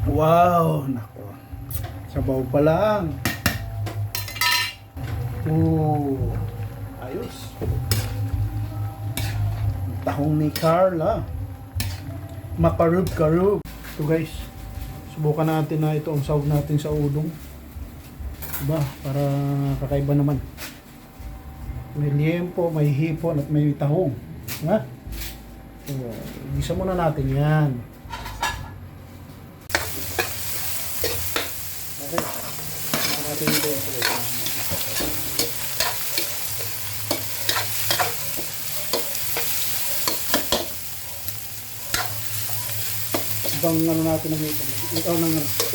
Wow, nako. Sabaw pa lang. Ayos. Tahong ni Carla. Makarub-karub. So guys, subukan natin na ito ang sahog natin sa udong. Diba? Para kakaiba naman. May liempo, may hipon at may tahong. Ha? So, igisa muna natin yan. Okay. Natin ito. Ibang ano natin ng hipon. Ikaw ng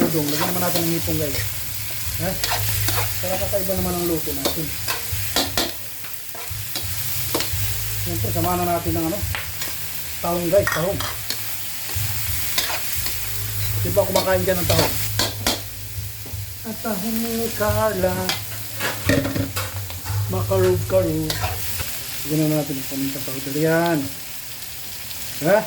udong. Lagyan naman natin ng hipon guys. Ha? Para kakaiba naman ang luto natin. Siyempre, samahan na natin ng tahong guys, tahong. Di ba kumakain dyan ng tahong? At tahong ni Carla. Makarub-karub. Lagyan na natin ang paminta powder. Yan. Ha?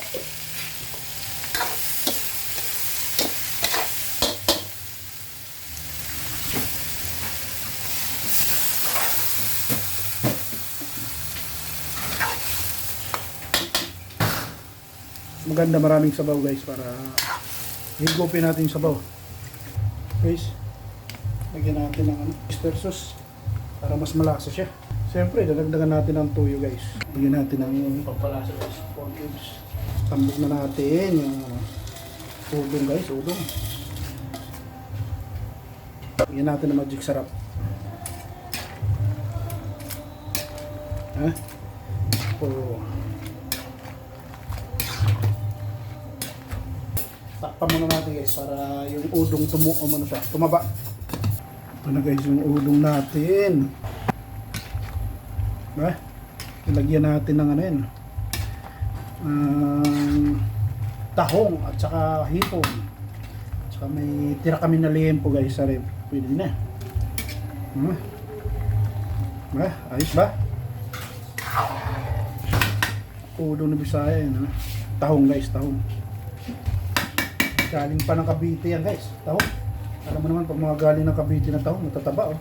Maganda, maraming sabaw guys para higupin natin yung sabaw guys. Lagyan natin ng oyster sauce para mas malasa siya. Siyempre dadagdagan natin ng tuyo guys. Lagyan natin ng pampalasa guys, 4 cubes. Tambok na natin yung udong guys, udong. Lagyan natin ng magic sarap. Ha? Takpan muna natin guys para yung udong tumaba. Ito na guys yung udong natin. Diba? Ilagyan natin ng tahong at saka hipon. At saka may tira kami na liempo guys sa rep. Pwede na. Diba? Ayos ba? Udong na Bisaya yan. Tahong guys, tahong. Galing pa ng Cavite yan guys, tahong. Alam mo naman pag mga galing ng Cavite na tahong, matataba oh.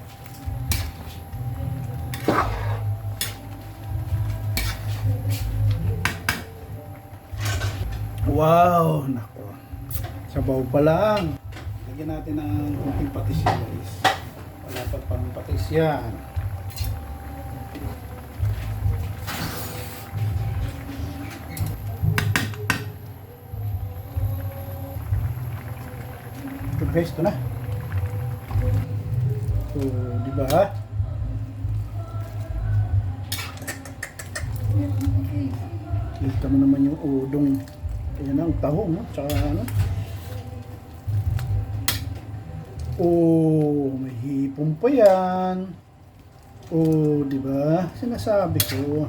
Wow, nako. Sabaw pa lang. Lagyan natin ng kunting patis yan guys. Wala pa pang patis yan. Guys, ito na. So, di ba? Kita mo naman yung udong. Ayan ang tahong, no? Tsaka oh, may hipon pa yan. Oh, di ba? Sinasabi ko.